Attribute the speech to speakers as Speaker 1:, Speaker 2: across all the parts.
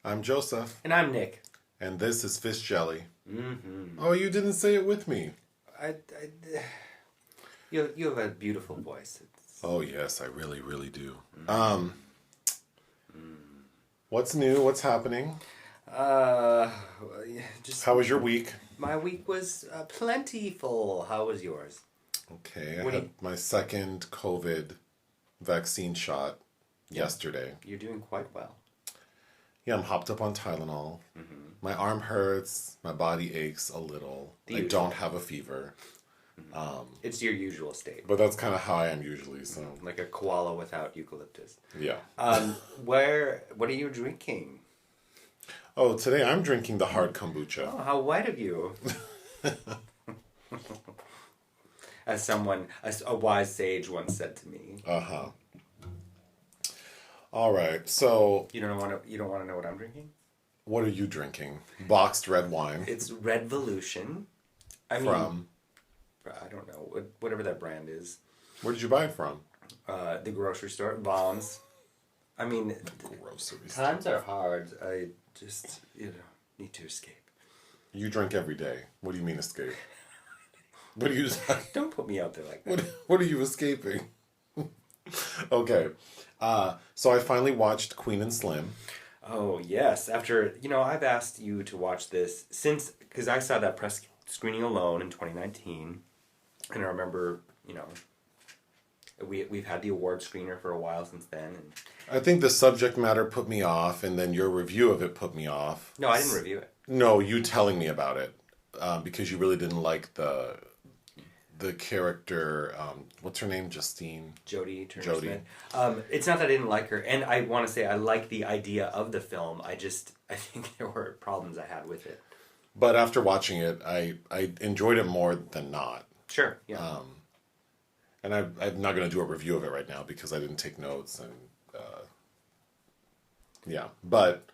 Speaker 1: I'm Joseph.
Speaker 2: And I'm Nick.
Speaker 1: And this is Fish Jelly.
Speaker 2: Mm-hmm.
Speaker 1: Oh, you didn't say it with me.
Speaker 2: You have a beautiful voice.
Speaker 1: Oh, yes, I really, really do. What's new? What's happening? How was your week?
Speaker 2: My week was plentiful. How was yours?
Speaker 1: Okay, I had my second COVID vaccine shot yesterday.
Speaker 2: You're doing quite well.
Speaker 1: Yeah, I'm hopped up on Tylenol. Mm-hmm. My arm hurts. My body aches a little. I don't have a fever.
Speaker 2: Mm-hmm. It's your usual state.
Speaker 1: But that's kind of how I am usually. So
Speaker 2: like a koala without eucalyptus.
Speaker 1: Yeah.
Speaker 2: What are you drinking?
Speaker 1: Oh, today I'm drinking the hard kombucha.
Speaker 2: Oh, how white of you. As a wise sage once said to me.
Speaker 1: Uh-huh. All right, so
Speaker 2: you don't want to know what I'm drinking?
Speaker 1: What are you drinking? Boxed red wine.
Speaker 2: It's Redvolution. I don't know, whatever that brand is.
Speaker 1: Where did you buy it from?
Speaker 2: The grocery store, Vaughn's. I mean,
Speaker 1: grocery
Speaker 2: store. Times are hard. I just need to escape.
Speaker 1: You drink every day. What do you mean escape? What do you?
Speaker 2: Don't put me out there like that.
Speaker 1: What are you escaping? Okay. So I finally watched Queen and Slim.
Speaker 2: Oh, yes. After, I've asked you to watch this because I saw that press screening alone in 2019. And I remember, we've had the award screener for a while since then. And
Speaker 1: I think the subject matter put me off, and then your review of it put me off.
Speaker 2: No, I didn't review it.
Speaker 1: No, you telling me about it, because you really didn't like the character, what's her name? Justine?
Speaker 2: Jodie Turner-Smith. It's not that I didn't like her, and I want to say I like the idea of the film. I think there were problems I had with it.
Speaker 1: But after watching it, I enjoyed it more than not.
Speaker 2: Sure, yeah.
Speaker 1: And I'm not going to do a review of it right now because I didn't take notes, and yeah. But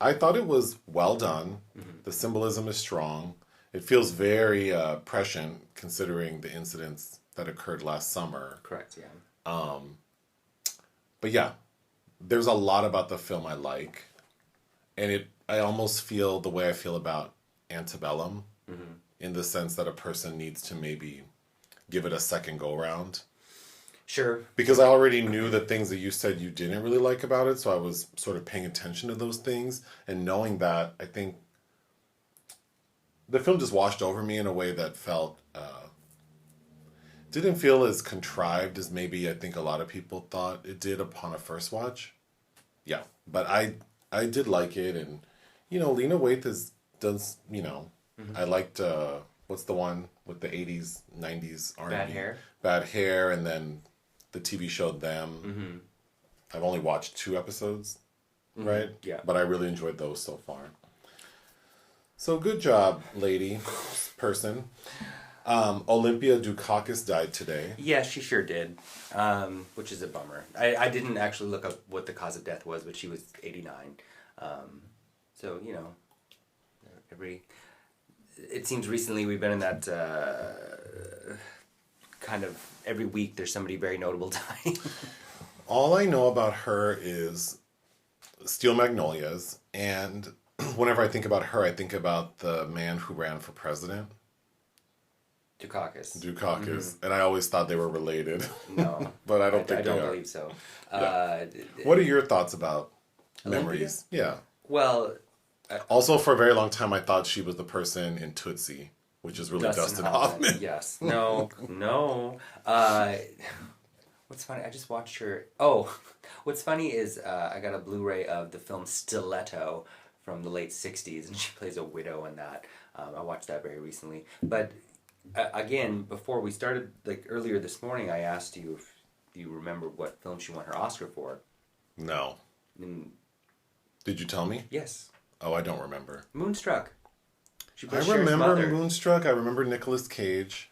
Speaker 1: I thought it was well done. Mm-hmm. The symbolism is strong. It feels very prescient considering the incidents that occurred last summer.
Speaker 2: Correct, yeah.
Speaker 1: But yeah, there's a lot about the film I like. And I almost feel the way I feel about Antebellum, mm-hmm. in the sense that a person needs to maybe give it a second go-round.
Speaker 2: Sure.
Speaker 1: Because I already knew the things that you said you didn't really like about it, so I was sort of paying attention to those things. And knowing that, I think the film just washed over me in a way that felt, didn't feel as contrived as maybe I think a lot of people thought it did upon a first watch. Yeah, but I did like it, and, Lena Waithe does, mm-hmm. I liked, what's the one with the 80s, 90s R&B?
Speaker 2: Bad Hair.
Speaker 1: Bad Hair, and then the TV show Them.
Speaker 2: Mm-hmm.
Speaker 1: I've only watched 2 episodes, mm-hmm. right?
Speaker 2: Yeah.
Speaker 1: But I really enjoyed those so far. So good job, lady, person. Olympia Dukakis died today.
Speaker 2: Yeah, she sure did, which is a bummer. I didn't actually look up what the cause of death was, but she was 89. So, it seems recently we've been in that kind of every week there's somebody very notable dying.
Speaker 1: All I know about her is Steel Magnolias, and whenever I think about her, I think about the man who ran for president.
Speaker 2: Dukakis.
Speaker 1: Mm-hmm. And I always thought they were related.
Speaker 2: No.
Speaker 1: But I don't think they are.
Speaker 2: I don't believe so.
Speaker 1: Yeah. What are your thoughts about
Speaker 2: Olympia?
Speaker 1: Memories? Yeah.
Speaker 2: Well...
Speaker 1: also, for a very long time, I thought she was the person in Tootsie, which is really Dustin Hoffman.
Speaker 2: Yes. No. What's funny, I just watched her... Oh, what's funny is I got a Blu-ray of the film Stiletto from the late 60s, and she plays a widow in that. I watched that very recently. But, again, before we started, earlier this morning, I asked you if you remember what film she won her Oscar for.
Speaker 1: No.
Speaker 2: And,
Speaker 1: did you tell me?
Speaker 2: Yes.
Speaker 1: Oh, I don't remember.
Speaker 2: Moonstruck.
Speaker 1: I remember Moonstruck. I remember Nicolas Cage.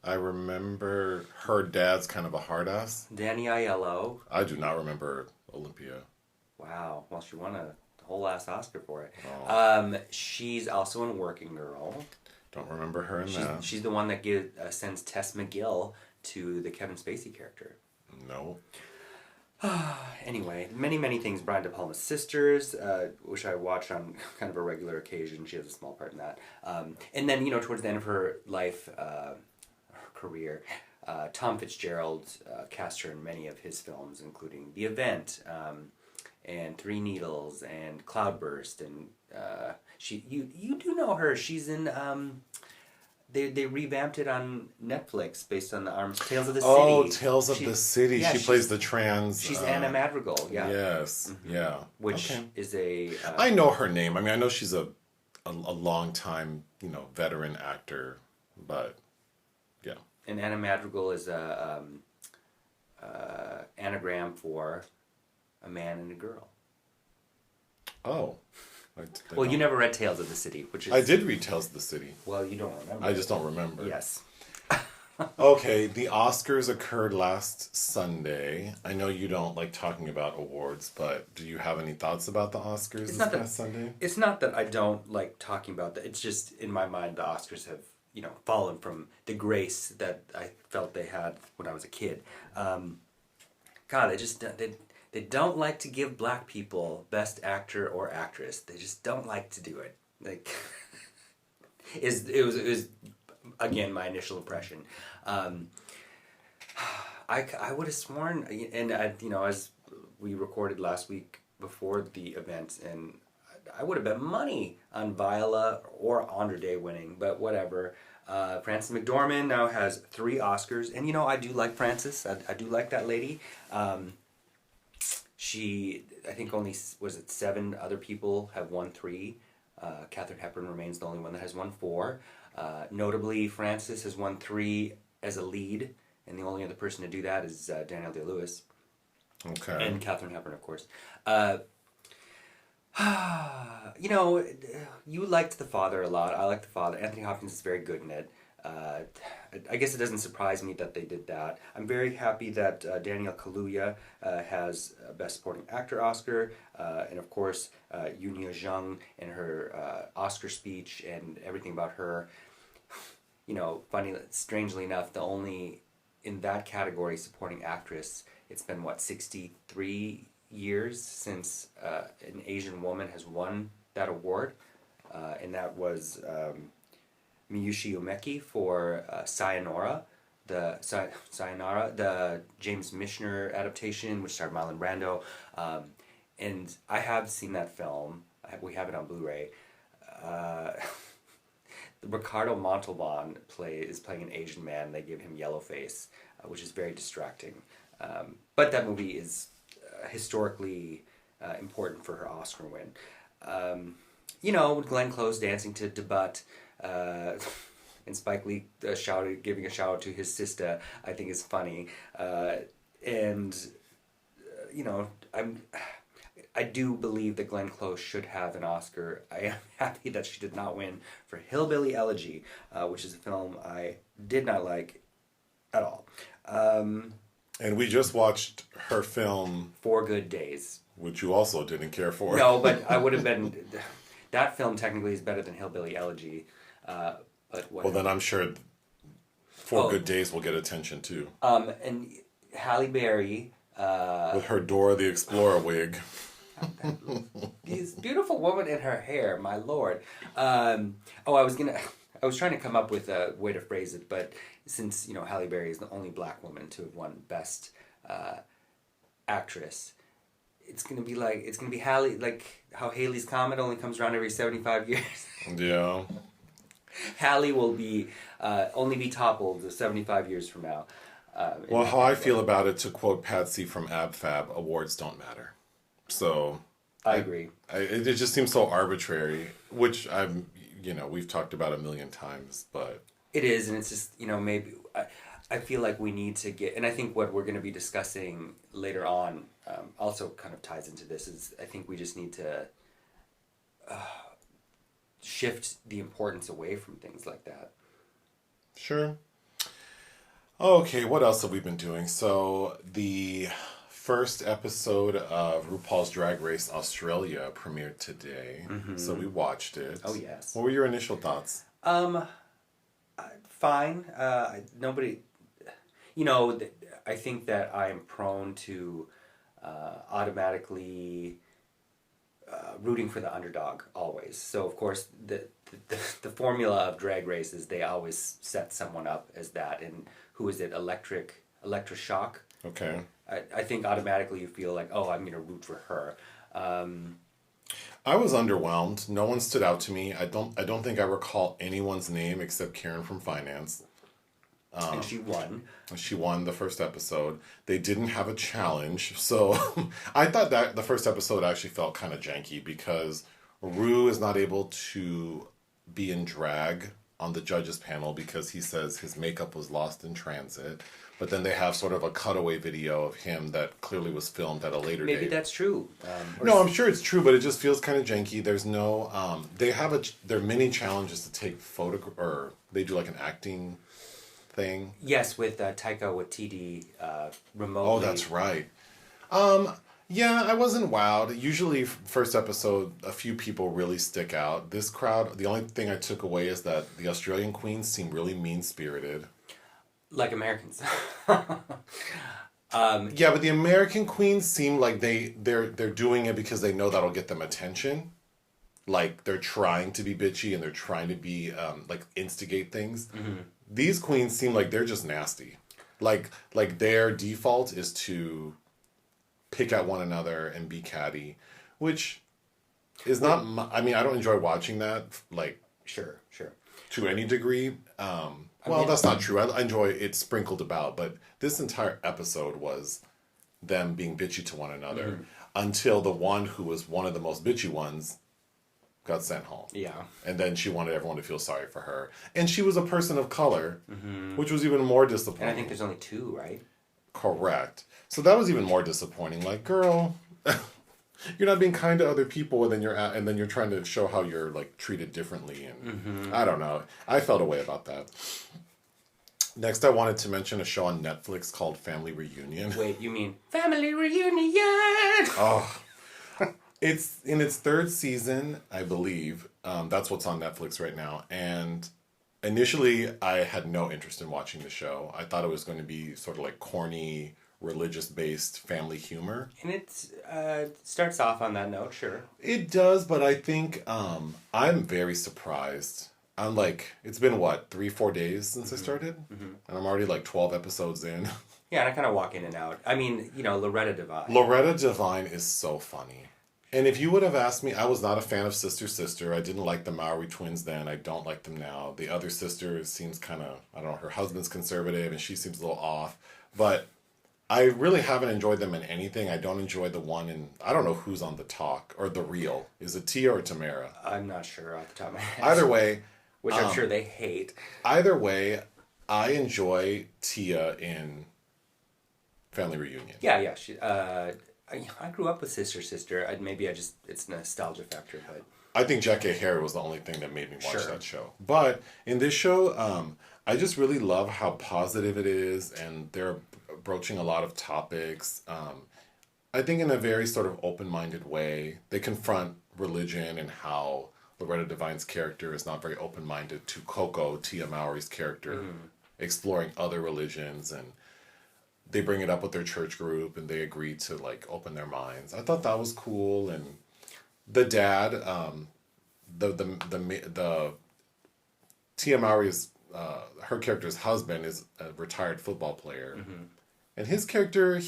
Speaker 1: I remember her dad's kind of a hard ass.
Speaker 2: Danny Aiello.
Speaker 1: I do not remember Olympia.
Speaker 2: Wow. Well, she won a whole ass Oscar for it.
Speaker 1: Oh.
Speaker 2: She's also in Working Girl.
Speaker 1: Don't remember her in that.
Speaker 2: She's the one that sends Tess McGill to the Kevin Spacey character.
Speaker 1: No.
Speaker 2: Anyway, many things. Brian De Palma's Sisters, which I watch on kind of a regular occasion. She has a small part in that. And then, towards the end of her life, her career, Tom Fitzgerald cast her in many of his films, including The Event, and Three Needles, and Cloudburst, and you do know her. She's in... They revamped it on Netflix based on the Tales of the City.
Speaker 1: Oh, Tales of the City.
Speaker 2: Yeah,
Speaker 1: she plays the trans...
Speaker 2: She's Anna Madrigal, yeah.
Speaker 1: Yes, yeah.
Speaker 2: Which is a...
Speaker 1: I know her name. I mean, I know she's a long time, veteran actor, but yeah.
Speaker 2: And Anna Madrigal is a anagram for a man and a girl.
Speaker 1: Oh.
Speaker 2: Well, you never read Tales of the City, which is...
Speaker 1: I did read Tales of the City.
Speaker 2: Well, you don't remember.
Speaker 1: I just don't remember.
Speaker 2: Yes.
Speaker 1: Okay, the Oscars occurred last Sunday. I know you don't like talking about awards, but do you have any thoughts about the Oscars this past Sunday?
Speaker 2: It's not that I don't like talking about that. It's just, in my mind, the Oscars have, fallen from the grace that I felt they had when I was a kid. God, they don't like to give black people Best Actor or Actress. They just don't like to do it. Like, it was again my initial impression. I would have sworn, and as we recorded last week before the event, and I would have bet money on Viola or Andra Day winning, but whatever. Frances McDormand now has 3 Oscars, and I do like Frances. I do like that lady. I think only, 7 other people have won 3. Katharine Hepburn remains the only one that has won 4. Notably, Frances has won 3 as a lead, and the only other person to do that is Daniel Day-Lewis.
Speaker 1: Okay.
Speaker 2: And Katharine Hepburn, of course. You liked The Father a lot. I like The Father. Anthony Hopkins is very good in it. I guess it doesn't surprise me that they did that. I'm very happy that Daniel Kaluuya has a Best Supporting Actor Oscar, and of course Yoon Jung and her Oscar speech and everything about her. Strangely enough, the only in that category supporting actress, it's been 63 years since an Asian woman has won that award, and that was Miyushi Umeki for Sayonara, the James Michener adaptation, which starred Marlon Brando. And I have seen that film. We have it on Blu-ray. Ricardo Montalban is playing an Asian man. They give him yellow face, which is very distracting. But that movie is historically important for her Oscar win. Glenn Close dancing to Debut, and Spike Lee giving a shout out to his sister, I think is funny. I do believe that Glenn Close should have an Oscar. I am happy that she did not win for Hillbilly Elegy, which is a film I did not like at all.
Speaker 1: And we just watched her film
Speaker 2: 4 Good Days,
Speaker 1: which you also didn't care for.
Speaker 2: No, but I would have been... That film technically is better than Hillbilly Elegy. But
Speaker 1: well, then I'm sure 4 Good Days will get attention too.
Speaker 2: And Halle Berry...
Speaker 1: with her Dora the Explorer wig.
Speaker 2: This beautiful woman in her hair, my lord. I was trying to come up with a way to phrase it, but since Halle Berry is the only black woman to have won Best Actress, it's gonna be Halle, like how Halley's Comet only comes around every 75 years.
Speaker 1: Yeah.
Speaker 2: Halle will only be toppled 75 years from now.
Speaker 1: Well, how I feel about it, to quote Patsy from Ab Fab, awards don't matter. So
Speaker 2: I agree.
Speaker 1: It just seems so arbitrary, which we've talked about a million times, but
Speaker 2: it is, and it's just maybe I feel like we need to get, and I think what we're going to be discussing later on also kind of ties into this. Is I think we just need to shift the importance away from things like that.
Speaker 1: Sure. Okay, what else have we been doing? So the first episode of RuPaul's Drag Race Australia premiered today, so we watched it.
Speaker 2: Oh yes.
Speaker 1: What were your initial thoughts?
Speaker 2: Fine. Nobody. I think that I am prone to automatically rooting for the underdog always. So of course the formula of Drag Race is they always set someone up as that. And who is it? Electra Shock.
Speaker 1: Okay.
Speaker 2: I think automatically you feel like, oh, I'm gonna root for her.
Speaker 1: I was underwhelmed. No one stood out to me. I don't think I recall anyone's name except Karen from finance.
Speaker 2: And she won.
Speaker 1: She won the first episode. They didn't have a challenge, so I thought that the first episode actually felt kind of janky because Rue is not able to be in drag on the judges panel because he says his makeup was lost in transit. But then they have sort of a cutaway video of him that clearly was filmed at a later date.
Speaker 2: Maybe that's true.
Speaker 1: No, I'm sure it's true, but it just feels kind of janky. There's no... they have their mini challenges to take or they do like an acting thing.
Speaker 2: Yes, with Taika Waititi remotely.
Speaker 1: Oh, that's right. Yeah, I wasn't wowed. Usually, first episode, a few people really stick out. This crowd, the only thing I took away is that the Australian queens seem really mean-spirited.
Speaker 2: Like Americans.
Speaker 1: Yeah, but the American queens seem like they're doing it because they know that'll get them attention. Like, they're trying to be bitchy and they're trying to be, like, instigate things. Mm-hmm. These queens seem like they're just nasty. Like their default is to pick at one another and be catty, which is not... I mean, I don't enjoy watching that, like...
Speaker 2: Sure.
Speaker 1: To any degree. Well, that's not true. I enjoy it sprinkled about, but this entire episode was them being bitchy to one another until the one who was one of the most bitchy ones got sent home.
Speaker 2: Yeah.
Speaker 1: And then she wanted everyone to feel sorry for her. And she was a person of color, which was even more disappointing.
Speaker 2: And I think there's only 2, right?
Speaker 1: Correct. So that was even more disappointing. Like, girl, you're not being kind to other people, and then you're trying to show how you're like treated differently, and I don't know. I felt a way about that. Next, I wanted to mention a show on Netflix called Family Reunion.
Speaker 2: Wait, you mean Family Reunion?
Speaker 1: Oh, it's in its 3rd season, I believe. That's what's on Netflix right now. And initially, I had no interest in watching the show. I thought it was going to be sort of like corny, religious-based family humor.
Speaker 2: And it starts off on that note, sure.
Speaker 1: It does, but I think I'm very surprised. I'm like, it's been what, 3-4 days since I started? And I'm already like 12 episodes in.
Speaker 2: Yeah, and I kind of walk in and out. I mean, Loretta Devine.
Speaker 1: Loretta Devine is so funny. And if you would have asked me, I was not a fan of Sister Sister. I didn't like the Maori twins then. I don't like them now. The other sister seems kind of, I don't know, her husband's conservative and she seems a little off. But I really haven't enjoyed them in anything. I don't enjoy the one in... I don't know who's on The Talk or The Real. Is it Tia or Tamara?
Speaker 2: I'm not sure off the top of my head.
Speaker 1: Either way...
Speaker 2: Which I'm sure they hate. Either way,
Speaker 1: I enjoy Tia in Family Reunion.
Speaker 2: Yeah. I grew up with Sister Sister. It's nostalgia factor, but...
Speaker 1: I think Jackée Harry was the only thing that made me watch that show. But in this show, I just really love how positive it is, and they're broaching a lot of topics. I think in a very sort of open-minded way. They confront religion and how Loretta Devine's character is not very open-minded to Coco, Tia Mowry's character, exploring other religions, and they bring it up with their church group, and they agree to like open their minds. I thought that was cool, and the dad, the Tia Mowry's her character's husband is a retired football player. And his character,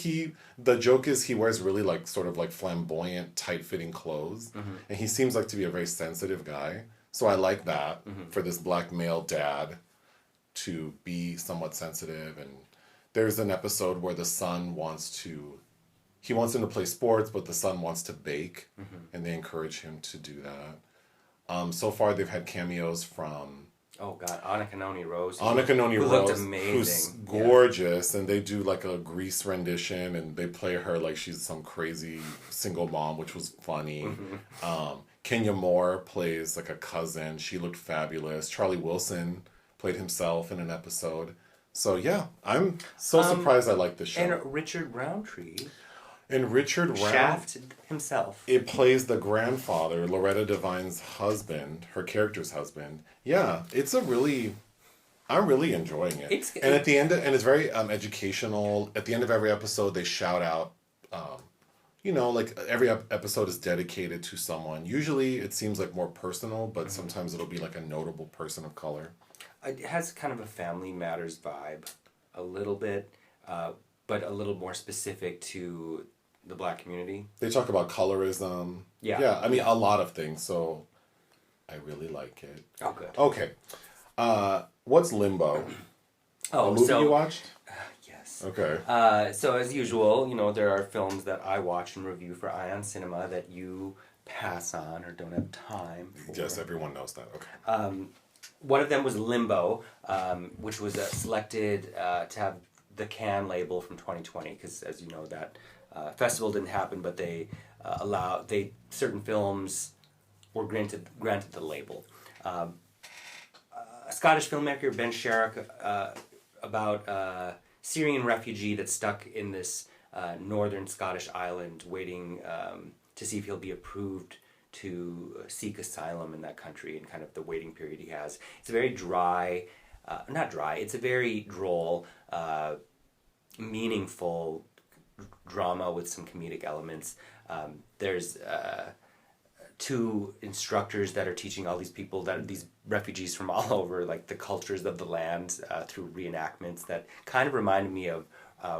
Speaker 1: the joke is he wears really like sort of like flamboyant, tight-fitting clothes. And he seems like to be a very sensitive guy. So I like that for this black male dad to be somewhat sensitive. And there's an episode where the son wants him to play sports, but the son wants to bake. And they encourage him to do that. So far they've had cameos from...
Speaker 2: Oh God, Anna Kanoni Rose.
Speaker 1: Who looked
Speaker 2: amazing.
Speaker 1: Who's gorgeous, and they do like a Grease rendition, and they play her like she's some crazy single mom, which was funny. Kenya Moore plays like a cousin. She looked fabulous. Charlie Wilson played himself in an episode. So yeah, I'm so surprised I like this show.
Speaker 2: And Richard Roundtree.
Speaker 1: Shaft
Speaker 2: himself.
Speaker 1: It plays the grandfather, Loretta Devine's husband, her character's husband. Yeah, I'm really enjoying it. At the end, and it's very educational. At the end of every episode, they shout out like every episode is dedicated to someone. Usually it seems like more personal, but sometimes it'll be like a notable person of color.
Speaker 2: It has kind of a Family Matters vibe, a little bit, but a little more specific to the Black community.
Speaker 1: They talk about colorism.
Speaker 2: Yeah.
Speaker 1: Yeah, I mean, a lot of things, so I really like it.
Speaker 2: Oh, good.
Speaker 1: Okay. What's Limbo?
Speaker 2: Oh,
Speaker 1: a movie you watched?
Speaker 2: Yes.
Speaker 1: Okay.
Speaker 2: So as usual, there are films that I watch and review for Ion Cinema that you pass on or don't have time for.
Speaker 1: Yes, everyone knows that. Okay.
Speaker 2: One of them was Limbo, which was selected to have the Cannes label from 2020, because as you know, that festival didn't happen, but they certain films were granted the label. A Scottish filmmaker, Ben Sherrick, about a Syrian refugee that's stuck in this northern Scottish island waiting to see if he'll be approved to seek asylum in that country, and kind of the waiting period he has. It's a very dry, not dry, it's a very droll, meaningful drama with some comedic elements. There's two instructors that are teaching all these people, these refugees from all over, like the cultures of the land through reenactments that kind of reminded me of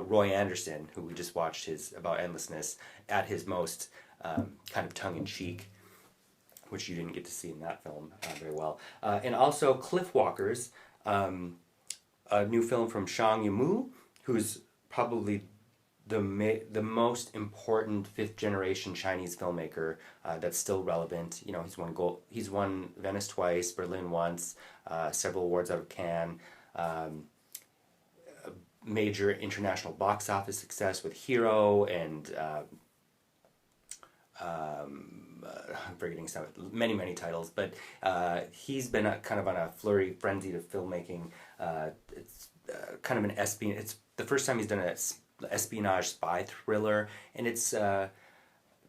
Speaker 2: Roy Anderson, who we just watched his About Endlessness, at his most kind of tongue-in-cheek, which you didn't get to see in that film very well. And also Cliff Walkers, a new film from Zhang Yimou, who's probably the most important fifth-generation Chinese filmmaker that's still relevant. He's won Venice twice, Berlin once, several awards out of Cannes. Major international box office success with Hero and I'm forgetting some many titles, but he's been kind of on a flurry frenzy of filmmaking. It's kind of an espionage. It's the first time he's done an espionage spy thriller, and it's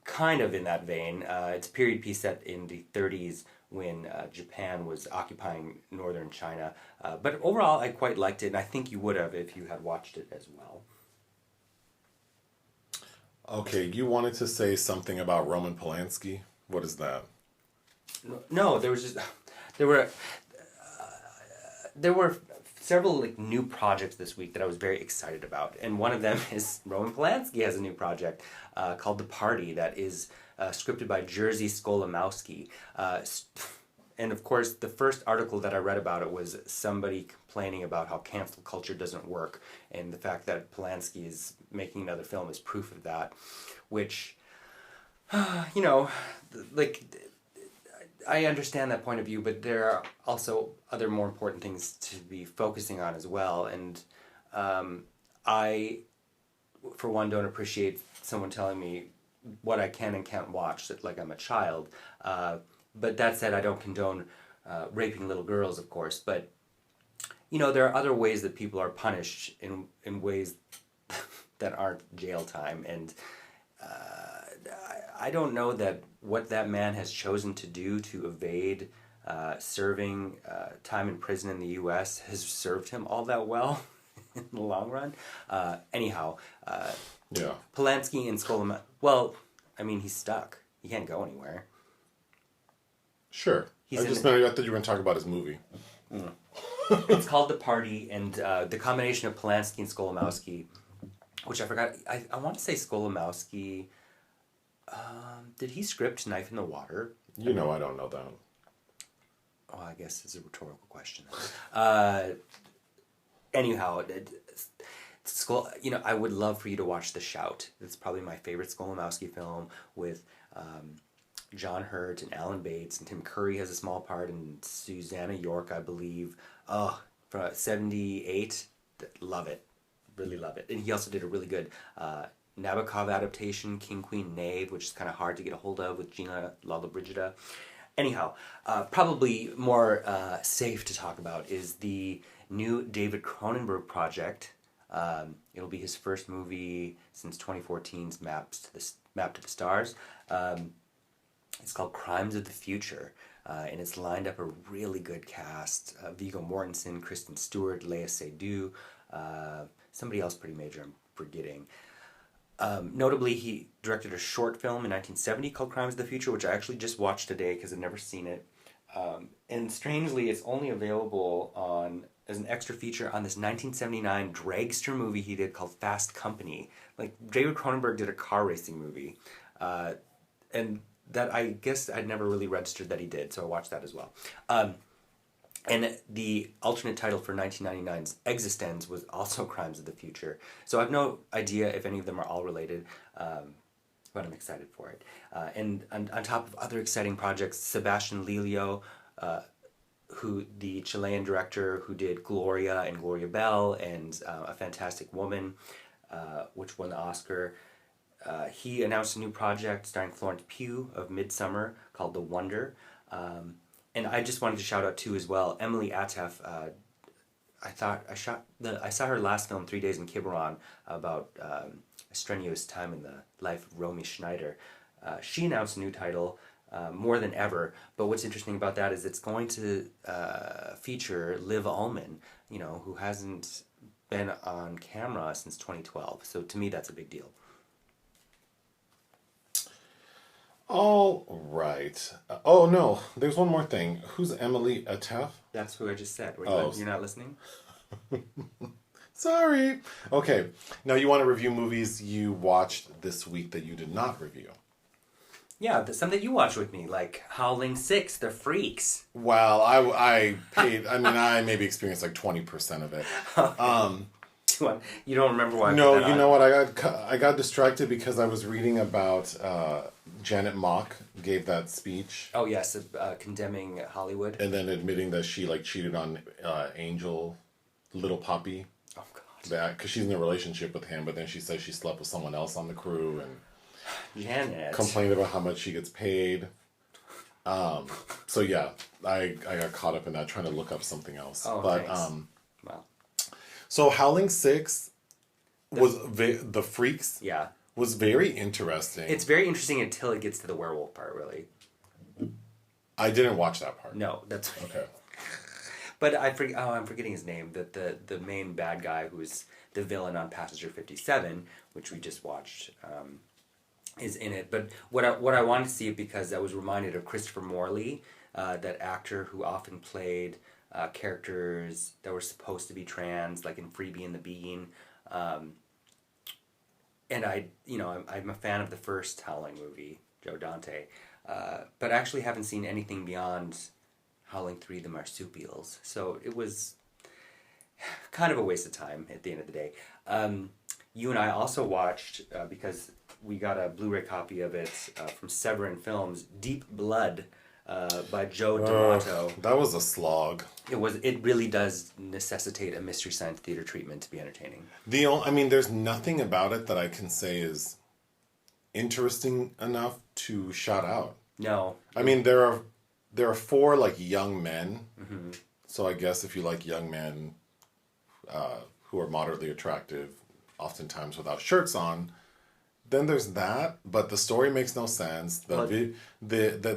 Speaker 2: kind of in that vein. It's a period piece set in the 30s when Japan was occupying northern China. But overall, I quite liked it, and I think you would have if you had watched it as well.
Speaker 1: Okay, you wanted to say something about Roman Polanski. What is that?
Speaker 2: No, there were several new projects this week that I was very excited about, and one of them is Roman Polanski has a new project called The Party that is scripted by Jerzy Skolimowski. And of course, the first article that I read about it was somebody complaining about how cancel culture doesn't work, and the fact that Polanski is making another film is proof of that, which, I understand that point of view, but there are also other more important things to be focusing on as well, and I, for one, don't appreciate someone telling me what I can and can't watch, like I'm a child. But that said, I don't condone raping little girls, of course. But, there are other ways that people are punished in ways that aren't jail time. And I don't know that what that man has chosen to do to evade serving time in prison in the U.S. has served him all that well in the long run. Anyhow,
Speaker 1: yeah.
Speaker 2: Polanski and Skolimowski, well, I mean, he's stuck. He can't go anywhere.
Speaker 1: Sure. I thought you were going to talk about his movie.
Speaker 2: It's called The Party, and the combination of Polanski and Skolimowski, which I forgot. I want to say Skolimowski. Did he script Knife in the Water?
Speaker 1: I don't know that.
Speaker 2: Oh, I guess it's a rhetorical question. Anyhow, I would love for you to watch The Shout. It's probably my favorite Skolimowski film with John Hurt and Alan Bates, and Tim Curry has a small part, and Susanna York, I believe. From 1978, love it, really love it. And he also did a really good Nabokov adaptation, King, Queen, Knave, which is kind of hard to get a hold of, with Gina Lollobrigida. Anyhow, probably more safe to talk about is the new David Cronenberg project. It'll be his first movie since 2014's Map to the Stars. It's called Crimes of the Future, and it's lined up a really good cast. Viggo Mortensen, Kristen Stewart, Léa Seydoux, somebody else pretty major I'm forgetting. Notably, he directed a short film in 1970 called Crimes of the Future, which I actually just watched today because I've never seen it. And strangely, it's only available as an extra feature on this 1979 dragster movie he did called Fast Company. Like, David Cronenberg did a car racing movie. And that, I guess I'd never really registered that he did, so I watched that as well. And the alternate title for 1999's Existenz was also Crimes of the Future. So I have no idea if any of them are all related, but I'm excited for it. And on top of other exciting projects, Sebastián Lelio, who the Chilean director who did Gloria and Gloria Bell and A Fantastic Woman, which won the Oscar, he announced a new project starring Florence Pugh of Midsummer called The Wonder. And I just wanted to shout out too as well, Emily Atef. I saw her last film, 3 Days in Quiberon, about a strenuous time in the life of Romy Schneider. She announced a new title, More Than Ever. But what's interesting about that is it's going to feature Liv Ullmann, who hasn't been on camera since 2012. So to me, that's a big deal.
Speaker 1: All right. Oh, no. There's one more thing. Who's Emily Atef?
Speaker 2: That's who I just said. You're not listening?
Speaker 1: Sorry. Okay. Now you want to review movies you watched this week that you did not review.
Speaker 2: Yeah, some that you watched with me, like Howling 6, The Freaks.
Speaker 1: Well, I paid, I maybe experienced like 20% of it.
Speaker 2: You don't remember why?
Speaker 1: No, you know what? I got distracted because I was reading about Janet Mock gave that speech.
Speaker 2: Oh yes, condemning Hollywood
Speaker 1: and then admitting that she cheated on Angel, Little Poppy.
Speaker 2: Oh God.
Speaker 1: Because she's in a relationship with him, but then she says she slept with someone else on the crew and
Speaker 2: Janet
Speaker 1: complained about how much she gets paid. So yeah, I got caught up in that trying to look up something else.
Speaker 2: Oh,
Speaker 1: but
Speaker 2: thanks. Wow.
Speaker 1: So Howling 6 was the Freaks.
Speaker 2: Yeah.
Speaker 1: Was very interesting.
Speaker 2: It's very interesting until it gets to the werewolf part, really.
Speaker 1: I didn't watch that part.
Speaker 2: No, that's
Speaker 1: okay.
Speaker 2: But I'm forgetting his name. The main bad guy who's the villain on Passenger 57, which we just watched, is in it. But what I wanted to see it because I was reminded of Christopher Morley, that actor who often played characters that were supposed to be trans, like in Freebie and the Bean. And I'm a fan of the first Howling movie, Joe Dante, but I actually haven't seen anything beyond Howling 3, The Marsupials. So it was kind of a waste of time at the end of the day. You and I also watched, because we got a Blu-ray copy of it from Severin Films, Deep Blood, by Joe D'Amato.
Speaker 1: That was a slog.
Speaker 2: It really does necessitate a Mystery Science Theater treatment to be entertaining.
Speaker 1: There's nothing about it that I can say is interesting enough to shout out.
Speaker 2: No.
Speaker 1: I mean, there are four young men.
Speaker 2: Mm-hmm.
Speaker 1: So I guess if you like young men who are moderately attractive, oftentimes without shirts on, then there's that, but the story makes no sense. The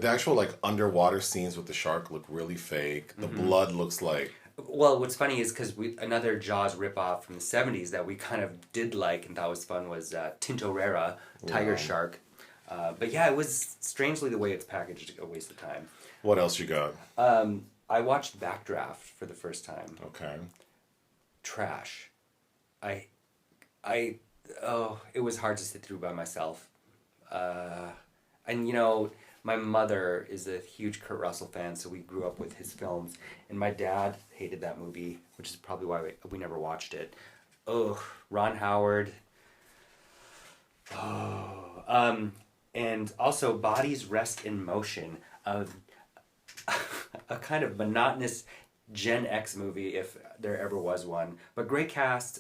Speaker 1: actual underwater scenes with the shark look really fake. The blood looks like...
Speaker 2: Well, what's funny is because another Jaws ripoff from the 70s that we kind of did like and thought was fun was Tintorera, Tiger Shark. But yeah, it was strangely the way it's packaged a waste of time.
Speaker 1: What else you got?
Speaker 2: I watched Backdraft for the first time.
Speaker 1: Okay.
Speaker 2: Trash. It was hard to sit through by myself. And my mother is a huge Kurt Russell fan, so we grew up with his films. And my dad hated that movie, which is probably why we never watched it. Oh, Ron Howard. Oh. And also Bodies Rest in Motion, a kind of monotonous Gen X movie, if there ever was one. But great cast.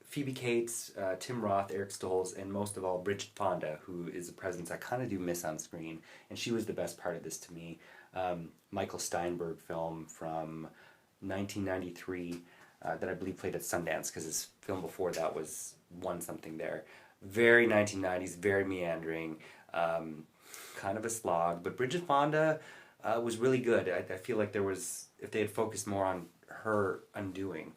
Speaker 2: Phoebe Cates, Tim Roth, Eric Stoltz, and most of all, Bridget Fonda, who is a presence I kind of do miss on screen. And she was the best part of this to me. Michael Steinberg film from 1993 that I believe played at Sundance, because his film before that won something there. Very 1990s, very meandering, kind of a slog. But Bridget Fonda was really good. I feel like if they had focused more on her undoing.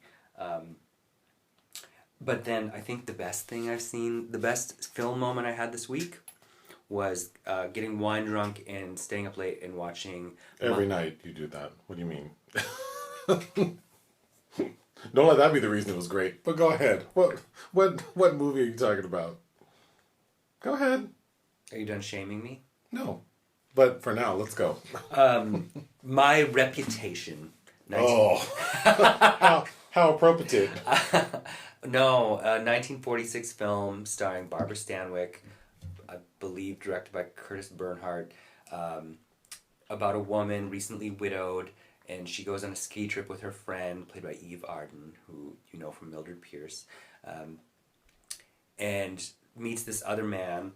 Speaker 2: But then I think the best thing I've seen, the best film moment I had this week was getting wine drunk and staying up late and watching...
Speaker 1: Every night you do that. What do you mean? Don't let that be the reason it was great. But go ahead. What movie are you talking about? Go ahead.
Speaker 2: Are you done shaming me?
Speaker 1: No. But for now, let's go.
Speaker 2: My Reputation.
Speaker 1: How appropriate.
Speaker 2: No, a 1946 film starring Barbara Stanwyck, I believe directed by Curtis Bernhardt, about a woman recently widowed, and she goes on a ski trip with her friend, played by Eve Arden, who you know from Mildred Pierce, and meets this other man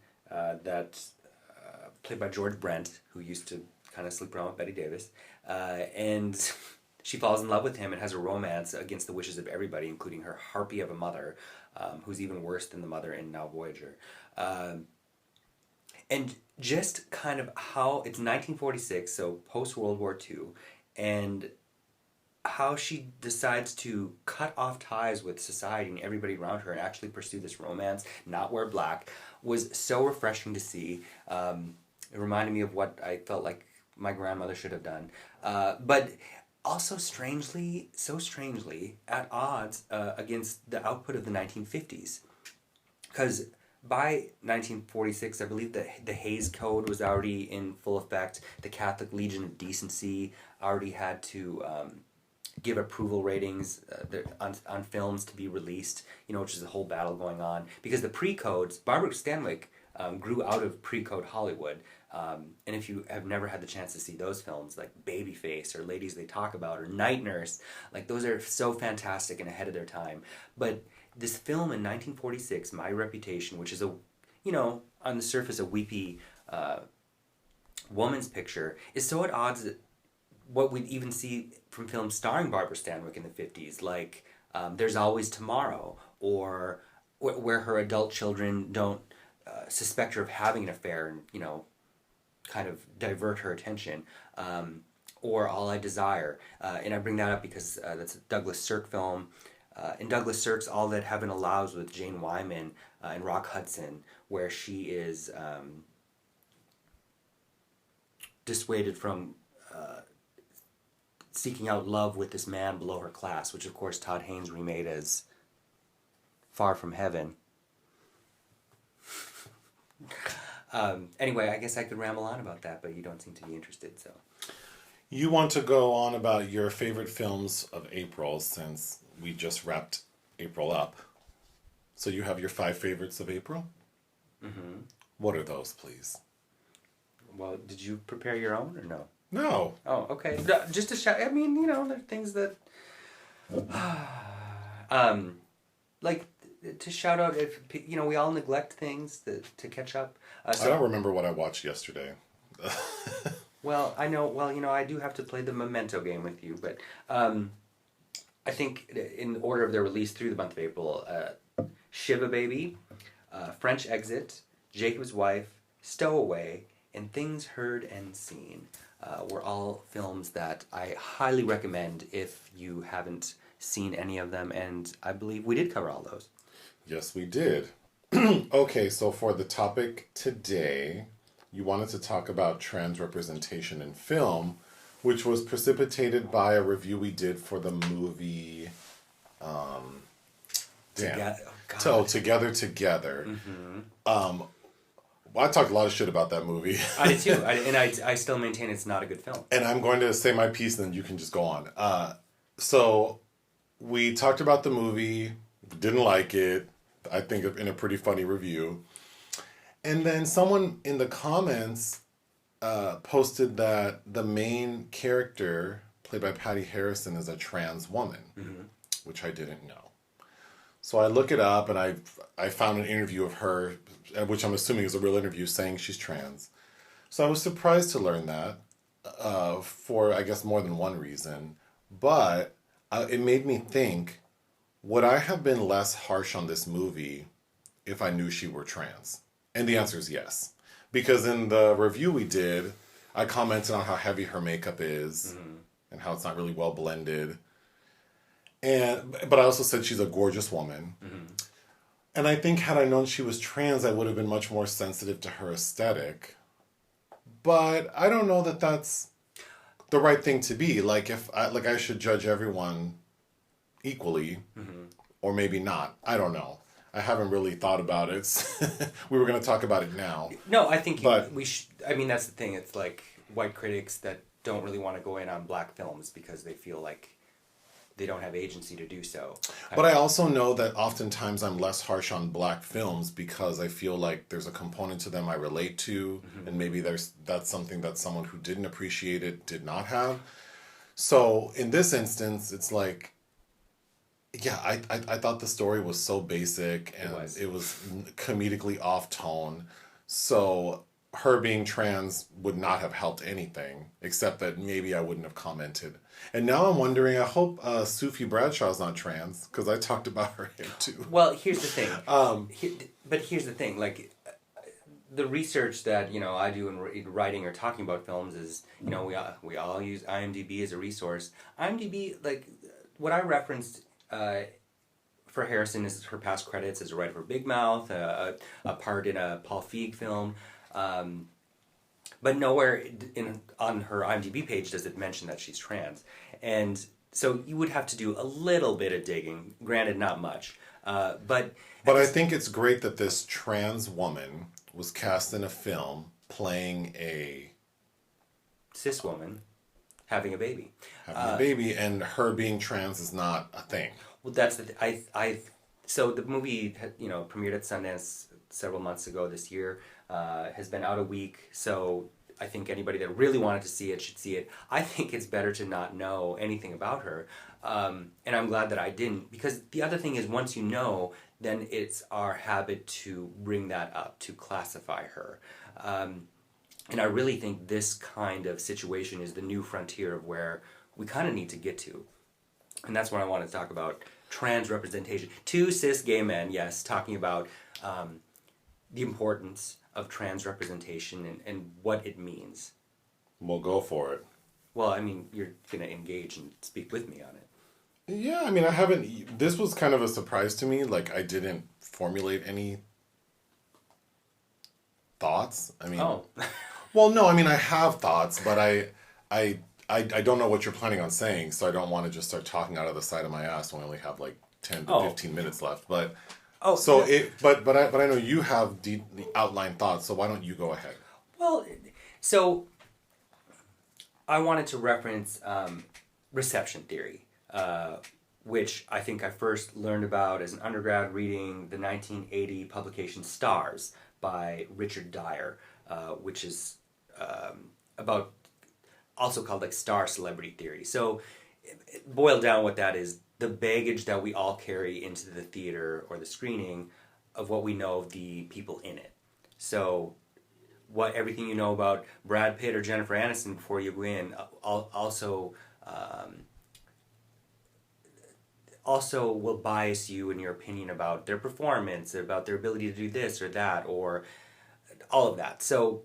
Speaker 2: played by George Brent, who used to kind of sleep around with Bette Davis, and she falls in love with him and has a romance against the wishes of everybody, including her harpy of a mother, who's even worse than the mother in Now Voyager. And just kind of how it's 1946, so post-World War II, and how she decides to cut off ties with society and everybody around her and actually pursue this romance, not wear black, was so refreshing to see. It reminded me of what I felt like my grandmother should have done. But also so strangely, at odds against the output of the 1950s. Because by 1946, I believe that the Hays Code was already in full effect. The Catholic Legion of Decency already had to give approval ratings on films to be released, which is a whole battle going on. Because the pre-codes, Barbara Stanwyck grew out of pre-code Hollywood. And if you have never had the chance to see those films, like Babyface or Ladies They Talk About or Night Nurse, like those are so fantastic and ahead of their time. But this film in 1946, My Reputation, which is on the surface a weepy woman's picture, is so at odds that what we'd even see from films starring Barbara Stanwyck in the 50s, like There's Always Tomorrow, or where her adult children don't suspect her of having an affair and, kind of divert her attention, or All I Desire. And I bring that up because that's a Douglas Sirk film. In Douglas Sirk's All That Heaven Allows with Jane Wyman and Rock Hudson, where she is dissuaded from seeking out love with this man below her class, which of course Todd Haynes remade as Far From Heaven. Anyway, I guess I could ramble on about that, but you don't seem to be interested, so.
Speaker 1: You want to go on about your favorite films of April, since we just wrapped April up. So you have your 5 favorites of April? Mm-hmm. What are those, please?
Speaker 2: Well, did you prepare your own, or no?
Speaker 1: No.
Speaker 2: Oh, okay. Just to shout, I mean, there are things that... like... to shout out, if we all neglect things to catch up.
Speaker 1: I don't remember what I watched yesterday.
Speaker 2: Well, I know. Well, I do have to play the Memento game with you, but I think in order of their release through the month of April, Shiva Baby, French Exit, Jacob's Wife, Stowaway, and Things Heard and Seen were all films that I highly recommend if you haven't seen any of them, and I believe we did cover all those.
Speaker 1: Yes, we did. Okay, so for the topic today, you wanted to talk about trans representation in film, which was precipitated by a review we did for the movie... Together. Mm-hmm. I talked a lot of shit about that movie.
Speaker 2: I did too, and I still maintain it's not a good film.
Speaker 1: And I'm going to say my piece, and then you can just go on. So we talked about the movie, didn't like it, I think in a pretty funny review. And then someone in the comments posted that the main character, played by Patti Harrison, is a trans woman, mm-hmm. which I didn't know. So I look it up, and I found an interview of her, which I'm assuming is a real interview, saying she's trans. So I was surprised to learn that for, I guess, more than one reason. But it made me think, would I have been less harsh on this movie if I knew she were trans? And the answer is yes. Because in the review we did, I commented on how heavy her makeup is, mm-hmm. and how it's not really well blended. But I also said she's a gorgeous woman.
Speaker 2: Mm-hmm.
Speaker 1: And I think had I known she was trans, I would have been much more sensitive to her aesthetic. But I don't know that that's the right thing to be. Like I should judge everyone equally,
Speaker 2: Mm-hmm.
Speaker 1: or maybe not. I don't know. I haven't really thought about it. We were going to talk about it now.
Speaker 2: No, I think
Speaker 1: But-
Speaker 2: we should. I mean, that's the thing. It's like white critics that don't really want to go in on black films because they feel like they don't have agency to do so.
Speaker 1: But I also know that oftentimes I'm less harsh on black films because I feel like there's a component to them I relate to, and maybe that's something that someone who didn't appreciate it did not have. So in this instance, it's like, yeah, I thought the story was so basic and it was comedically off tone. So her being trans would not have helped anything, except that maybe I wouldn't have commented. And now I'm wondering, I hope Sufi Bradshaw's not trans, because I talked about her hair too.
Speaker 2: Well, here's the thing. But here's the thing, like, the research that, you know, I do in writing or talking about films is, you know, we all use IMDb as a resource. IMDb, like, what I referenced for Harrison is her past credits as a writer for Big Mouth, a part in a Paul Feig film, but nowhere on her IMDb page does it mention that she's trans. And so you would have to do a little bit of digging, granted not much. But
Speaker 1: I think it's great that this trans woman was cast in a film playing a
Speaker 2: cis woman having a baby.
Speaker 1: And her being trans is not a thing.
Speaker 2: Well, that's so the movie, you know, premiered at Sundance several months ago this year, has been out a week, so I think anybody that really wanted to see it should see it. I think it's better to not know anything about her, and I'm glad that I didn't, because the other thing is once you know, then it's our habit to bring that up, to classify her. And I really think this kind of situation is the new frontier of where we kind of need to get to. And that's what I want to talk about, trans representation. Two cis gay men, yes, talking about the importance of trans representation and what it means.
Speaker 1: We'll go for it.
Speaker 2: Well, I mean, you're going to engage and speak with me on it.
Speaker 1: Yeah, I mean, I haven't... This was kind of a surprise to me. Like, I didn't formulate any thoughts. I mean...
Speaker 2: Oh.
Speaker 1: Well, no, I mean, I have thoughts, but I don't know what you're planning on saying, so I don't want to just start talking out of the side of my ass when we only have, like, 10 to 15 minutes left. But...
Speaker 2: Oh,
Speaker 1: so yeah. But I know you have the outline thoughts, so why don't you go ahead?
Speaker 2: Well, so I wanted to reference reception theory, which I think I first learned about as an undergrad reading the 1980 publication Stars by Richard Dyer, which is about, also called like star celebrity theory. So boiled down, what that is, the baggage that we all carry into the theater or the screening of what we know of the people in it. So everything you know about Brad Pitt or Jennifer Aniston before you go in also will bias you in your opinion about their performance, about their ability to do this or that, or all of that. So,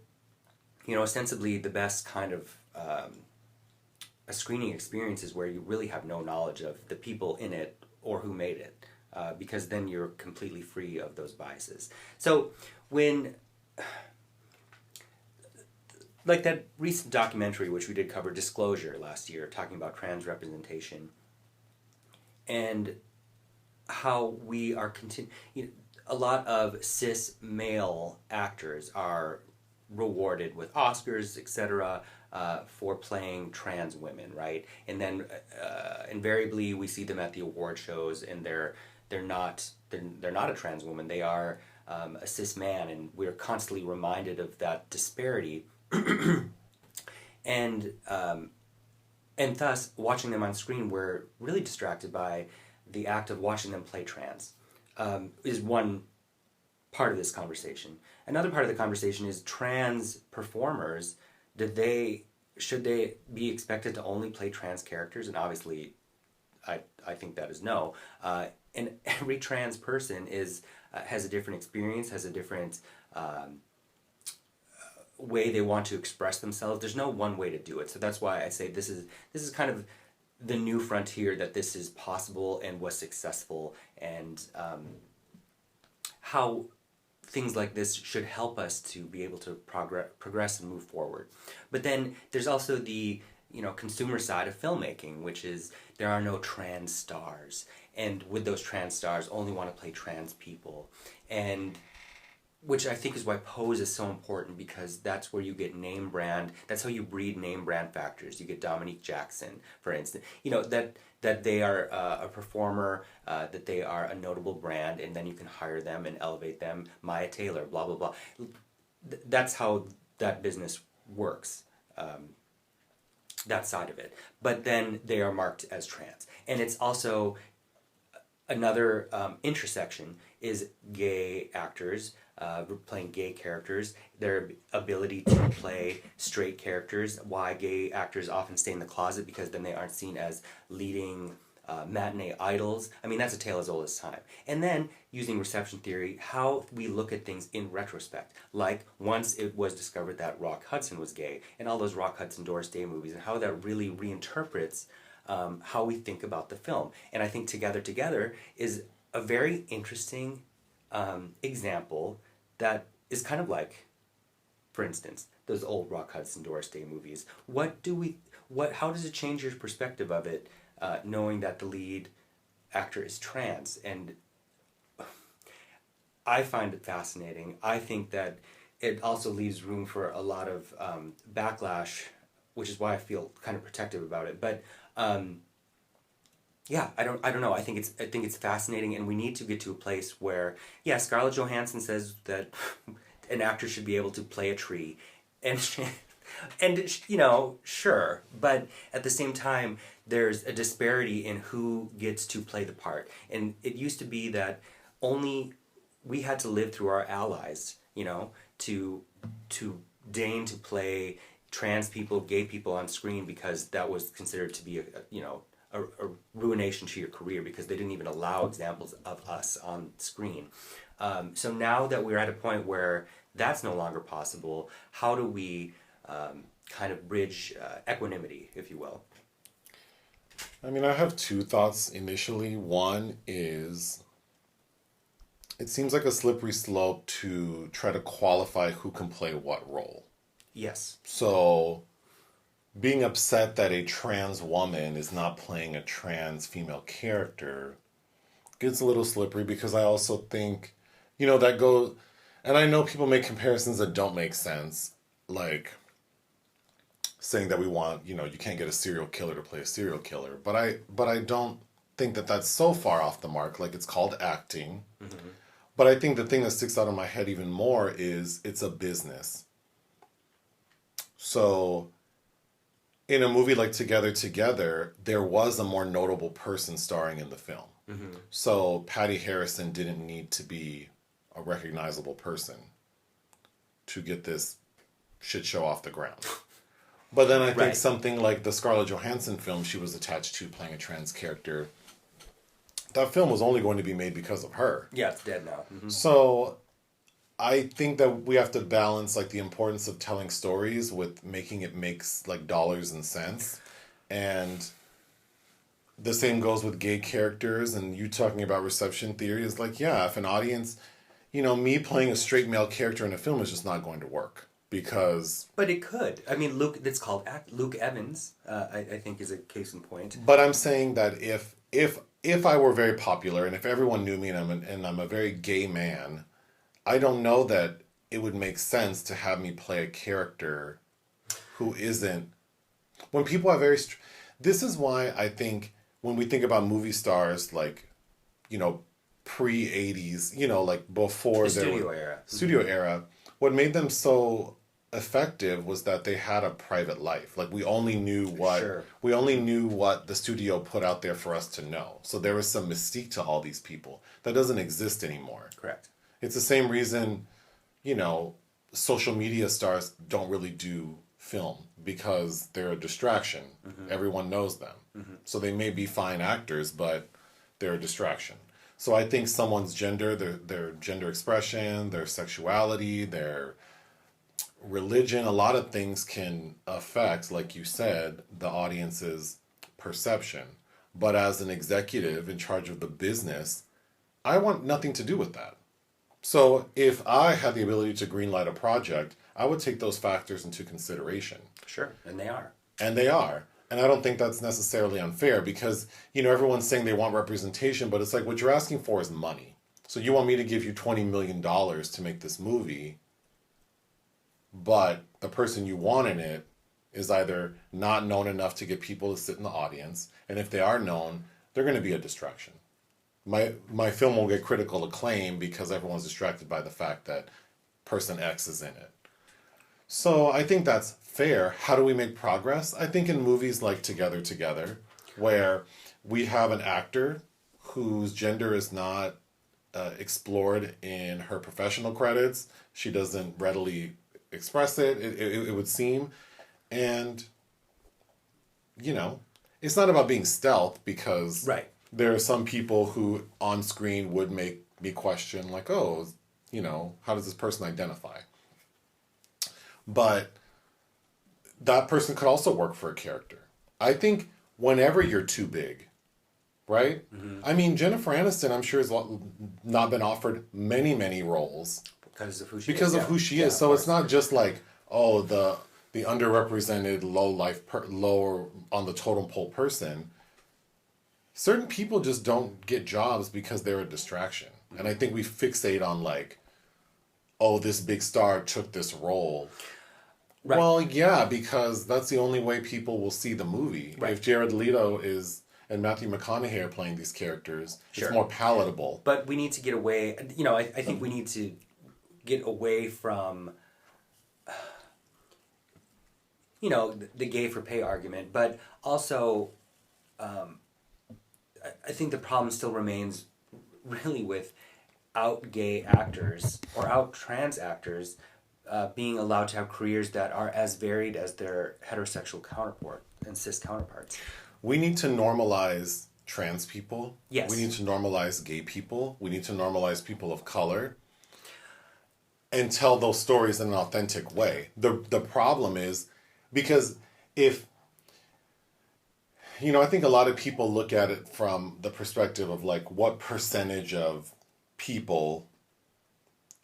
Speaker 2: you know, ostensibly the best kind of a screening experience is where you really have no knowledge of the people in it or who made it, because then you're completely free of those biases. So when, like that recent documentary which we did cover, Disclosure, last year, talking about trans representation and how we are a lot of cis male actors are rewarded with Oscars, etc., for playing trans women, right? And then invariably we see them at the award shows, and they're not a trans woman. They are a cis man, and we're constantly reminded of that disparity, and thus watching them on screen, we're really distracted by the act of watching them play trans. Is one part of this conversation. Another part of the conversation is trans performers. Should they be expected to only play trans characters? And obviously, I think that is no. And every trans person has a different experience, has a different way they want to express themselves. There's no one way to do it. So that's why I say this is kind of the new frontier that this is possible and was successful, and how things like this should help us to be able to progress and move forward. But then there's also the consumer side of filmmaking, which is there are no trans stars, and with those trans stars only want to play trans people, and which I think is why pose is so important, because that's where you get name brand. That's how you breed name brand factors. You get Dominique Jackson, for instance. That they are a performer, that they are a notable brand, and then you can hire them and elevate them. Maya Taylor, blah blah blah. That's how that business works. That side of it. But then they are marked as trans, and it's also another intersection is gay actors playing gay characters, their ability to play straight characters, why gay actors often stay in the closet, because then they aren't seen as leading matinee idols. I mean, that's a tale as old as time. And then, using reception theory, how we look at things in retrospect. Like, once it was discovered that Rock Hudson was gay, and all those Rock Hudson Doris Day movies, and how that really reinterprets how we think about the film. And I think Together is a very interesting example that is kind of like, for instance, those old Rock Hudson Doris Day movies. How does it change your perspective of it, knowing that the lead actor is trans? And I find it fascinating. I think that it also leaves room for a lot of backlash, which is why I feel kind of protective about it. But yeah, I don't know. I think it's fascinating, and we need to get to a place where, yeah, Scarlett Johansson says that an actor should be able to play a tree, and sure, but at the same time, there's a disparity in who gets to play the part, and it used to be that only we had to live through our allies, to deign to play trans people, gay people on screen, because that was considered to be a ruination to your career, because they didn't even allow examples of us on screen. So now that we're at a point where that's no longer possible, how do we kind of bridge equanimity, if you will?
Speaker 1: I mean, I have two thoughts initially. One is, it seems like a slippery slope to try to qualify who can play what role.
Speaker 2: Yes.
Speaker 1: So being upset that a trans woman is not playing a trans female character gets a little slippery, because I also think, that goes, and I know people make comparisons that don't make sense, like saying that we want, you can't get a serial killer to play a serial killer, but I don't think that that's so far off the mark. Like, it's called acting. Mm-hmm. But I think the thing that sticks out in my head even more is it's a business. So in a movie like Together, there was a more notable person starring in the film. Mm-hmm. So Patti Harrison didn't need to be a recognizable person to get this shit show off the ground. But then I think something like the Scarlett Johansson film she was attached to, playing a trans character, that film was only going to be made because of her.
Speaker 2: Yeah, it's dead now. Mm-hmm.
Speaker 1: So I think that we have to balance the importance of telling stories with making it makes dollars and cents. And the same goes with gay characters, and you talking about reception theory is if an audience, me playing a straight male character in a film is just not going to work, because...
Speaker 2: But it could. I mean, it's called Luke Evans, I think, is a case in point.
Speaker 1: But I'm saying that if I were very popular, and if everyone knew me, and I'm a very gay man, I don't know that it would make sense to have me play a character who isn't... When people are very... This is why I think when we think about movie stars, pre-80s, before
Speaker 2: the studio era.
Speaker 1: Studio era, what made them so effective was that they had a private life. We only knew what the studio put out there for us to know. So there was some mystique to all these people that doesn't exist anymore.
Speaker 2: Correct.
Speaker 1: It's the same reason, social media stars don't really do film, because they're a distraction. Mm-hmm. Everyone knows them. Mm-hmm. So they may be fine actors, but they're a distraction. So I think someone's gender, their gender expression, their sexuality, their religion, a lot of things can affect, like you said, the audience's perception. But as an executive in charge of the business, I want nothing to do with that. So if I had the ability to greenlight a project, I would take those factors into consideration.
Speaker 2: Sure, and they are.
Speaker 1: And they are. And I don't think that's necessarily unfair because, everyone's saying they want representation, but it's like what you're asking for is money. So you want me to give you $20 million to make this movie, but the person you want in it is either not known enough to get people to sit in the audience, and if they are known, they're going to be a distraction. My film will get critical acclaim because everyone's distracted by the fact that person X is in it. So I think that's fair. How do we make progress? I think in movies like Together, where we have an actor whose gender is not explored in her professional credits. She doesn't readily express it, it would seem. And, it's not about being stealth because there are some people who on screen would make me question like, oh, how does this person identify? But that person could also work for a character. I think whenever you're too big, right? Mm-hmm. I mean, Jennifer Aniston, I'm sure, has not been offered many, many roles.
Speaker 2: Because of who she is.
Speaker 1: Because of who she is. So it's not just like, oh, the underrepresented, lower on the totem pole person. Certain people just don't get jobs because they're a distraction. Mm-hmm. And I think we fixate on like, oh, this big star took this role. Right. Well, yeah, because that's the only way people will see the movie. Right. If Jared Leto and Matthew McConaughey are playing these characters, it's more palatable.
Speaker 2: But we need to get away, I think we need to get away from, the gay for pay argument. But also, I think the problem still remains really with out gay actors or out trans actors being allowed to have careers that are as varied as their heterosexual counterpart and cis counterparts.
Speaker 1: We need to normalize trans people.
Speaker 2: Yes.
Speaker 1: We need to normalize gay people. We need to normalize people of color and tell those stories in an authentic way. The problem is because if, I think a lot of people look at it from the perspective of like what percentage of people,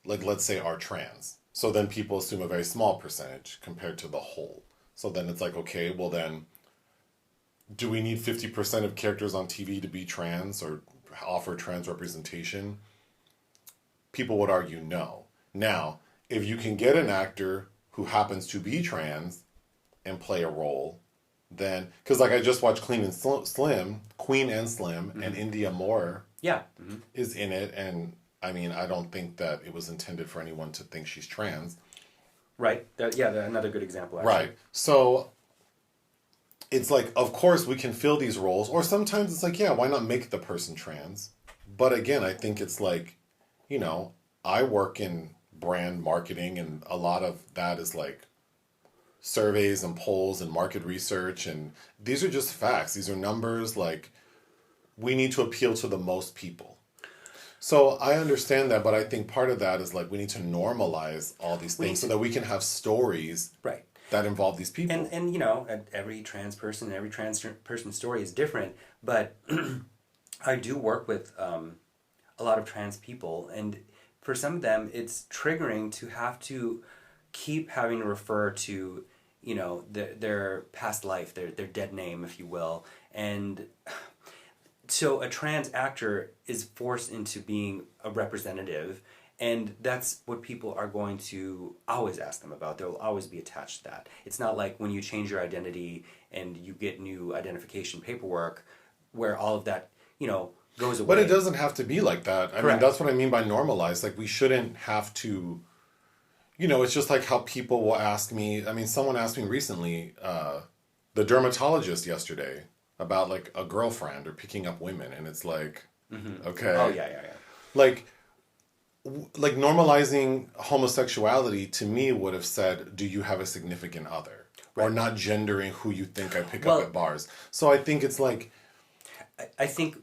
Speaker 1: like let's say, are trans. So then people assume a very small percentage compared to the whole. So then it's like, okay, well then, do we need 50% of characters on TV to be trans or offer trans representation? People would argue no. Now, if you can get an actor who happens to be trans and play a role, then, because like I just watched Queen and Slim, mm-hmm. and India Moore is in it, and I mean, I don't think that it was intended for anyone to think she's trans.
Speaker 2: Right. Another good example, actually.
Speaker 1: Right. So it's like, of course, we can fill these roles. Or sometimes it's like, yeah, why not make the person trans? But again, I think it's like, I work in brand marketing, and a lot of that is like surveys and polls and market research. And these are just facts. These are numbers. Like, we need to appeal to the most people. So I understand that, but I think part of that is like we need to normalize all these things so that we can have stories that involve these people.
Speaker 2: And every trans person and every trans person's story is different, but I do work with a lot of trans people, and for some of them it's triggering to have to keep having to refer to their past life, their dead name, if you will, and so a trans actor is forced into being a representative, and that's what people are going to always ask them about. They'll always be attached to that. It's not like when you change your identity and you get new identification paperwork where all of that, goes away.
Speaker 1: But it doesn't have to be like that. I mean, that's what I mean by normalize. Like, we shouldn't have to, it's just like how people will ask me. I mean, someone asked me recently, the dermatologist yesterday, about like a girlfriend or picking up women, and it's like, okay.
Speaker 2: Oh yeah.
Speaker 1: Like normalizing homosexuality to me would have said, do you have a significant other? Right. Or not gendering who you think I pick up at bars. So I think it's like,
Speaker 2: I think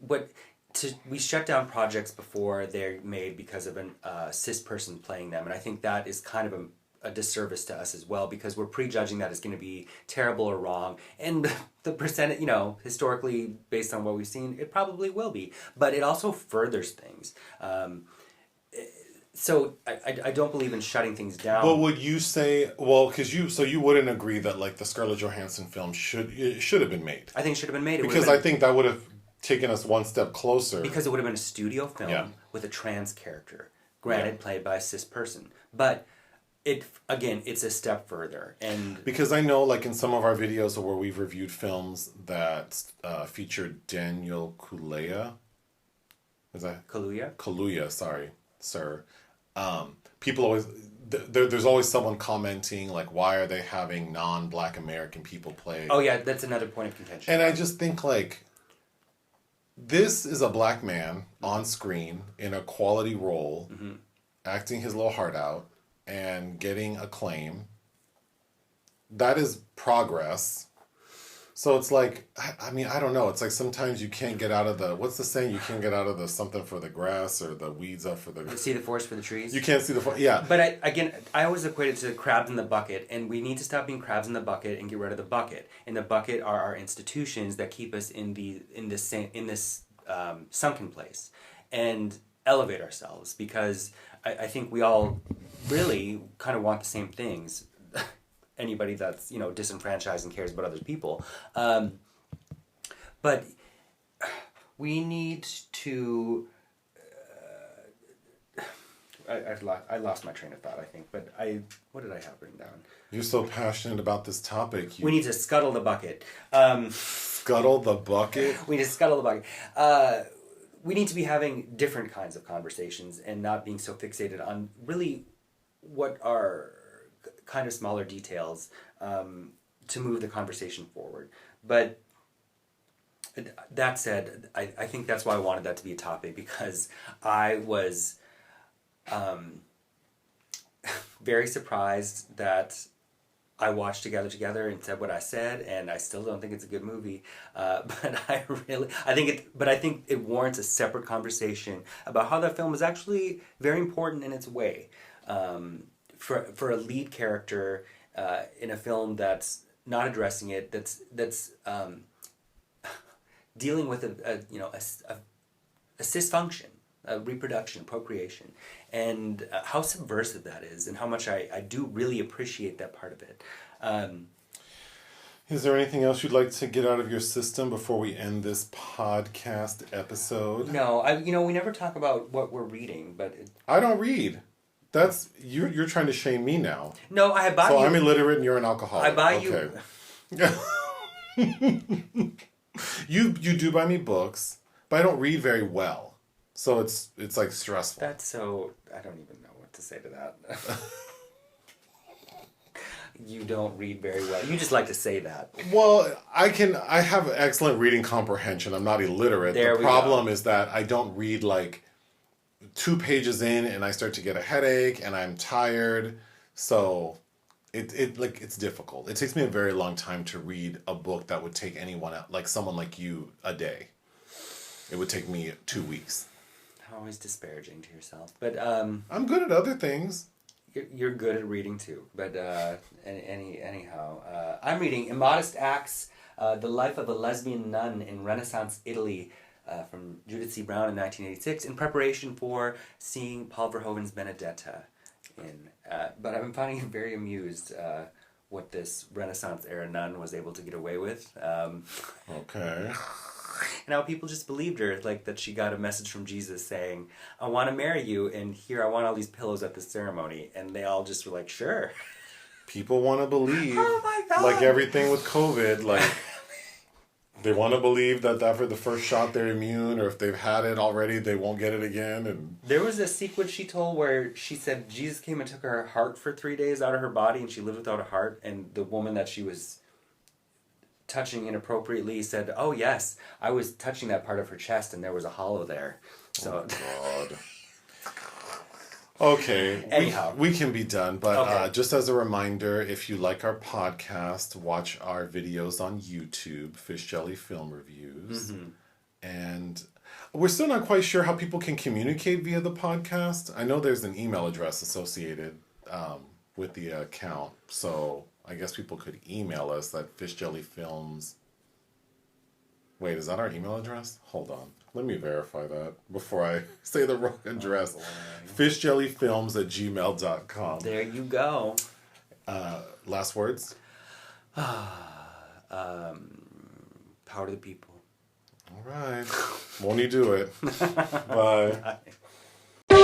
Speaker 2: we shut down projects before they're made because of a cis person playing them, and I think that is kind of a disservice to us as well, because we're prejudging that it's going to be terrible or wrong. And the percentage, historically, based on what we've seen, it probably will be. But it also furthers things. So I don't believe in shutting things down.
Speaker 1: But would you say, because you wouldn't agree that like the Scarlett Johansson film should have been made?
Speaker 2: I think it should have been made.
Speaker 1: Because I think that would have taken us one step closer.
Speaker 2: Because it would have been a studio film with a trans character, granted played by a cis person, but it's a step further. And
Speaker 1: because I know, like in some of our videos where we've reviewed films that feature Daniel Kaluuya, is that Kaluuya? Sorry, sir. People always there's always someone commenting like, why are they having non-Black American people play?
Speaker 2: Oh yeah, that's another point of contention.
Speaker 1: And I just think like, this is a Black man on screen in a quality role, acting his little heart out and getting acclaim. That is progress. So it's like, I mean, I don't know. It's like sometimes you can't get out of the, what's the saying? You can't get out of the something for the grass or the weeds up for the...
Speaker 2: You see the forest for the trees?
Speaker 1: You can't see the forest, yeah.
Speaker 2: But I always equate it to crabs in the bucket, and we need to stop being crabs in the bucket and get rid of the bucket. And the bucket are our institutions that keep us in this sunken place and elevate ourselves, because I think we all really kind of want the same things. Anybody that's disenfranchised and cares about other people, but we need to. I lost my train of thought, I think, but what did I have written down?
Speaker 1: You're so passionate about this topic.
Speaker 2: We need to scuttle the bucket.
Speaker 1: Scuttle the bucket?
Speaker 2: We need to scuttle the bucket. We need to be having different kinds of conversations and not being so fixated on really what are kind of smaller details to move the conversation forward. But that said, I think that's why I wanted that to be a topic, because I was very surprised that I watched Together and said what I said, and I still don't think it's a good movie. But I think it warrants a separate conversation about how that film is actually very important in its way. For a lead character in a film that's not addressing it, that's dealing with a cis function, reproduction, procreation, and how subversive that is, and how much I do really appreciate that part of it.
Speaker 1: Is there anything else you'd like to get out of your system before we end this podcast episode?
Speaker 2: No, we never talk about what we're reading, but
Speaker 1: I don't read. That's you're trying to shame me now.
Speaker 2: No, I buy you.
Speaker 1: So I'm illiterate and you're an alcoholic.
Speaker 2: I buy
Speaker 1: you. You do buy me books, but I don't read very well. So it's like stressful.
Speaker 2: That's so, I don't even know what to say to that. You don't read very well. You just like to say that.
Speaker 1: Well, I have excellent reading comprehension. I'm not illiterate. The problem is that I don't read like 2 pages in and I start to get a headache and I'm tired. So it's difficult. It takes me a very long time to read a book that would take anyone out, like someone like you, a day. It would take me 2 weeks.
Speaker 2: Always disparaging to yourself, but
Speaker 1: I'm good at other things.
Speaker 2: You're good at reading too, but anyhow, I'm reading Immodest Acts, The Life of a Lesbian Nun in Renaissance Italy, from Judith C. Brown in 1986, in preparation for seeing Paul Verhoeven's Benedetta. But I've been finding it very amused what this Renaissance era nun was able to get away with.
Speaker 1: Okay.
Speaker 2: And how people just believed her, like that she got a message from Jesus saying, I want to marry you, and here I want all these pillows at the ceremony. And they all just were like, sure.
Speaker 1: People want to believe.
Speaker 2: Oh my God.
Speaker 1: Like everything with COVID, like they want to believe that after the first shot they're immune, or if they've had it already, they won't get it again. And
Speaker 2: there was a sequence she told where she said Jesus came and took her heart for 3 days out of her body, and she lived without a heart. And the woman that she was touching inappropriately said, oh yes, I was touching that part of her chest and there was a hollow there. So
Speaker 1: oh God. Okay.
Speaker 2: Anyhow.
Speaker 1: We can be done, but
Speaker 2: okay.
Speaker 1: Just as a reminder, if you like our podcast, watch our videos on YouTube, Fish Jelly Film Reviews. Mm-hmm. And we're still not quite sure how people can communicate via the podcast. I know there's an email address associated. with the account. So I guess people could email us at fishjellyfilms. Wait, is that our email address? Hold on. Let me verify that before I say the wrong address. Fishjellyfilms@gmail.com.
Speaker 2: There you go.
Speaker 1: Last words?
Speaker 2: Power to the people.
Speaker 1: All right. Won't you do it? Bye.
Speaker 2: Bye.